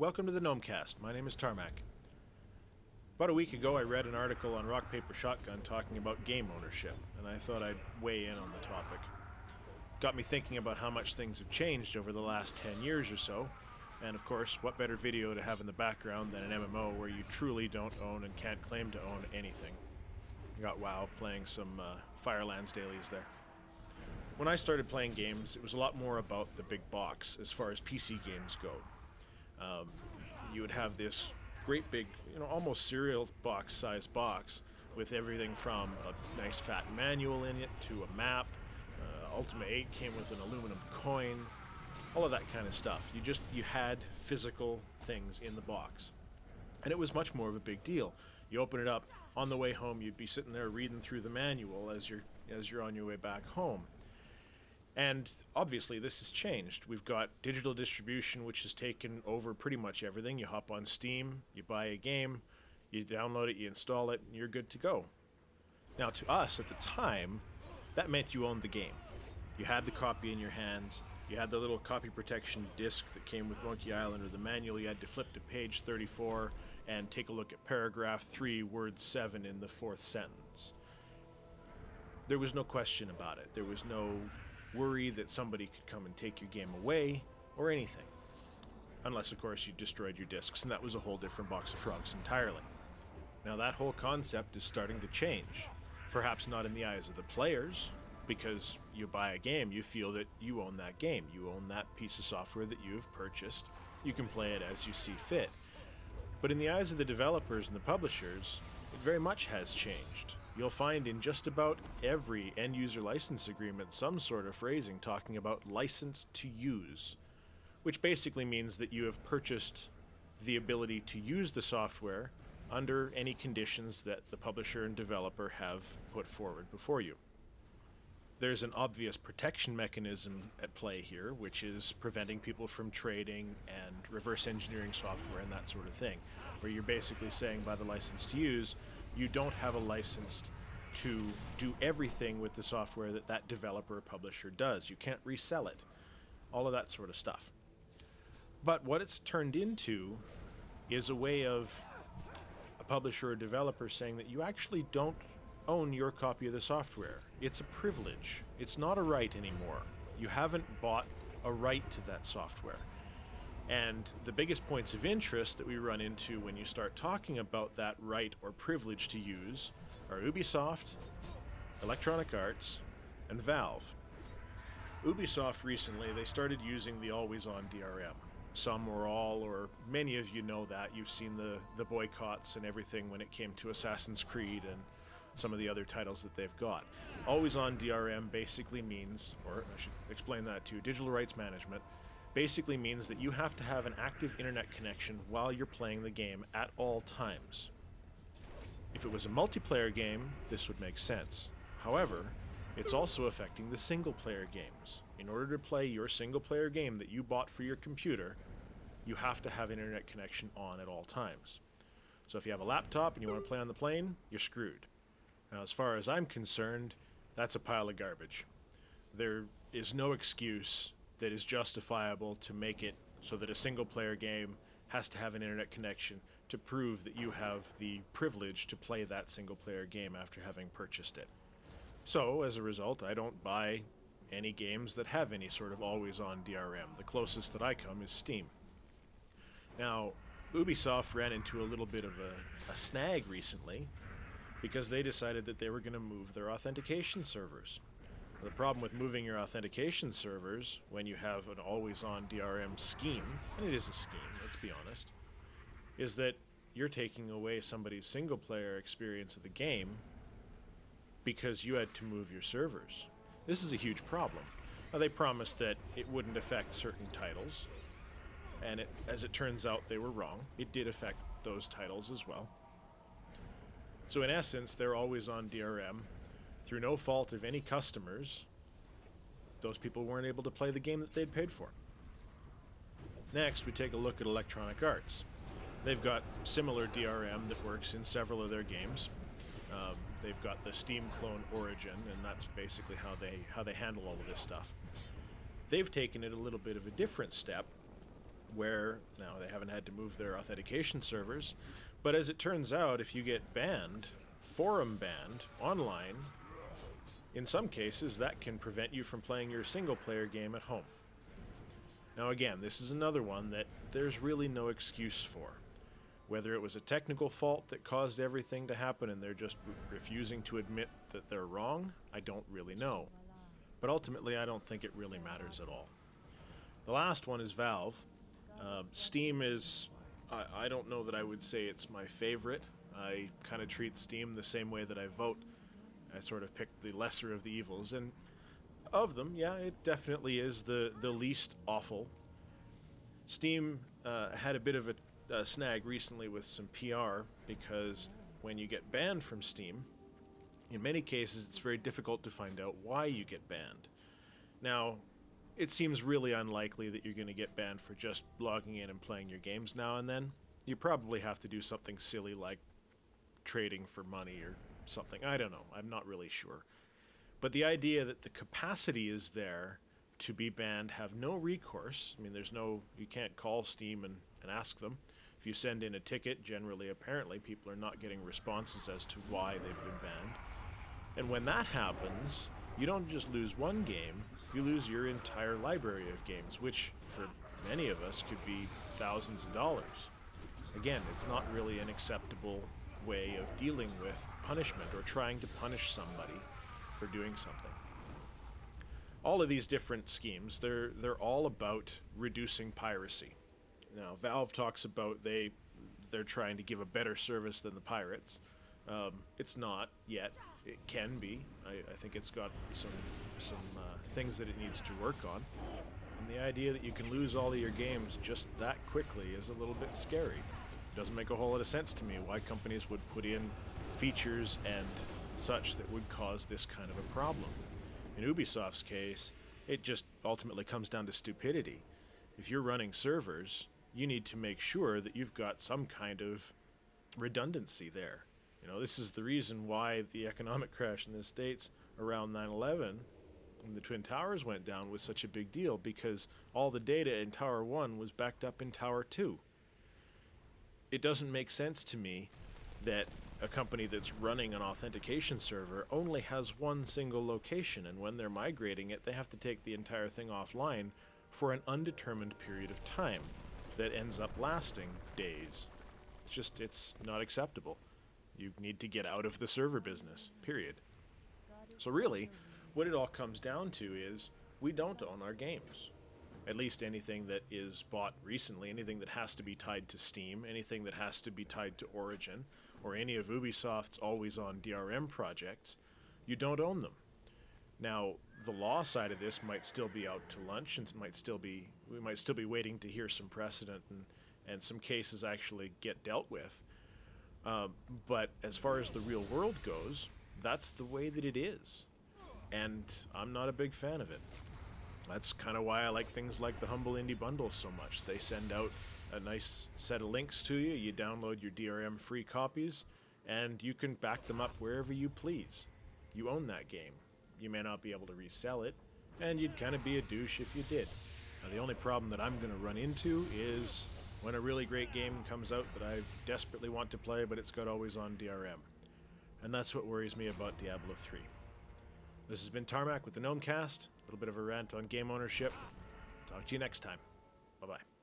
welcome to the Gnomecast. My name is Tarmack. About a week ago I read an article on Rock Paper Shotgun talking about game ownership, and I thought I'd weigh in on the topic. Got me thinking about how much things have changed over the last 10 years or so, and of course, what better video to have in the background than an MMO where you truly don't own and can't claim to own anything. I got WoW playing some Firelands dailies there. When I started playing games, it was a lot more about the big box as far as PC games go. You would have this great big, almost cereal box size box with everything from a nice fat manual in it to a map. Ultima 8 came with an aluminum coin, all of that kind of stuff. You had physical things in the box. And it was much more of a big deal. You open it up, on the way home you'd be sitting there reading through the manual as you're on your way back home. And obviously this has changed. We've got digital distribution, which has taken over pretty much everything. You hop on Steam, you buy a game, you download it, you install it, and you're good to go. Now to us at the time, that meant you owned the game. You had the copy in your hands, you had the little copy protection disc that came with Monkey Island or the manual. You had to flip to page 34 and take a look at paragraph 3, word 7 in the 4th sentence. There was no question about it. There was no worry that somebody could come and take your game away, or anything. Unless, of course, you destroyed your discs, and that was a whole different box of frogs entirely. Now that whole concept is starting to change. Perhaps not in the eyes of the players, because you buy a game, you feel that you own that game. You own that piece of software that you have purchased. You can play it as you see fit. But in the eyes of the developers and the publishers, it very much has changed. You'll find in just about every end-user license agreement some sort of phrasing talking about license to use, which basically means that you have purchased the ability to use the software under any conditions that the publisher and developer have put forward before you. There's an obvious protection mechanism at play here, which is preventing people from trading and reverse engineering software and that sort of thing, where you're basically saying by the license to use, you don't have a license to do everything with the software that that developer or publisher does. You can't resell it. All of that sort of stuff. But what it's turned into is a way of a publisher or developer saying that you actually don't own your copy of the software. It's a privilege. It's not a right anymore. You haven't bought a right to that software. And the biggest points of interest that we run into when you start talking about that right or privilege to use are Ubisoft, Electronic Arts, and Valve. Ubisoft recently, they started using the always-on DRM. Some or all, or many of you know that. You've seen the boycotts and everything when it came to Assassin's Creed and some of the other titles that they've got. Always-on DRM basically means, or I should explain that too, digital rights management, basically means that you have to have an active internet connection while you're playing the game at all times. If it was a multiplayer game, this would make sense. However, it's also affecting the single-player games. In order to play your single-player game that you bought for your computer, you have to have an internet connection on at all times. So if you have a laptop and you want to play on the plane, you're screwed. Now, as far as I'm concerned, that's a pile of garbage. There is no excuse that is justifiable to make it so that a single-player game has to have an internet connection to prove that you have the privilege to play that single-player game after having purchased it. So, as a result, I don't buy any games that have any sort of always-on DRM. The closest that I come is Steam. Now, Ubisoft ran into a little bit of a snag recently because they decided that they were going to move their authentication servers. The problem with moving your authentication servers when you have an always-on DRM scheme, and it is a scheme, let's be honest, is that you're taking away somebody's single-player experience of the game because you had to move your servers. This is a huge problem. Now, they promised that it wouldn't affect certain titles, and as it turns out, they were wrong. It did affect those titles as well. So in essence, they're always on DRM. Through no fault of any customers, those people weren't able to play the game that they'd paid for. Next, we take a look at Electronic Arts. They've got similar DRM that works in several of their games. They've got the Steam clone Origin, and that's basically how they handle all of this stuff. They've taken it a little bit of a different step where now they haven't had to move their authentication servers, but as it turns out, if you get banned, forum banned, online, in some cases that can prevent you from playing your single-player game at home. Now again, this is another one that there's really no excuse for. Whether it was a technical fault that caused everything to happen and they're just refusing to admit that they're wrong, I don't really know. But ultimately, I don't think it really matters at all. The last one is Valve. Steam is, I don't know that I would say it's my favorite. I kind of treat Steam the same way that I vote. I sort of pick the lesser of the evils, and of them, yeah, it definitely is the least awful. Steam had a bit of a snag recently with some PR, because when you get banned from Steam, in many cases it's very difficult to find out why you get banned. Now, it seems really unlikely that you're going to get banned for just logging in and playing your games now and then. You probably have to do something silly like trading for money or something. I don't know. I'm not really sure. But the idea that the capacity is there to be banned, have no recourse. I mean, you can't call Steam and ask them. If you send in a ticket, generally, apparently, people are not getting responses as to why they've been banned. And when that happens, you don't just lose one game, you lose your entire library of games, which for many of us could be thousands of dollars. Again, it's not really an acceptable way of dealing with punishment or trying to punish somebody for doing something. All of these different schemes, they're all about reducing piracy. Now, Valve talks about they're trying to give a better service than the pirates. It's not yet. It can be. I think it's got some things that it needs to work on. And the idea that you can lose all of your games just that quickly is a little bit scary. It doesn't make a whole lot of sense to me why companies would put in features and such that would cause this kind of a problem. In Ubisoft's case, it just ultimately comes down to stupidity. If you're running servers, you need to make sure that you've got some kind of redundancy there. You know, this is the reason why the economic crash in the States around 9/11, when the Twin Towers went down, was such a big deal, because all the data in Tower 1 was backed up in Tower 2. It doesn't make sense to me that a company that's running an authentication server only has one single location, and when they're migrating it, they have to take the entire thing offline for an undetermined period of time that ends up lasting days. It's not acceptable. You need to get out of the server business, period. So really, what it all comes down to is we don't own our games. At least anything that is bought recently, anything that has to be tied to Steam, anything that has to be tied to Origin, or any of Ubisoft's always-on DRM projects, you don't own them. Now, the law side of this might still be out to lunch, and we might still be waiting to hear some precedent and some cases actually get dealt with. But as far as the real world goes, that's the way that it is. And I'm not a big fan of it. That's kind of why I like things like the Humble Indie Bundle so much. They send out a nice set of links to you, you download your DRM free copies, and you can back them up wherever you please. You own that game. You may not be able to resell it, and you'd kind of be a douche if you did. Now, the only problem that I'm going to run into is when a really great game comes out that I desperately want to play, but it's got always on DRM. And that's what worries me about Diablo 3. This has been Tarmack with the Gnomecast, a little bit of a rant on game ownership. Talk to you next time. Bye-bye.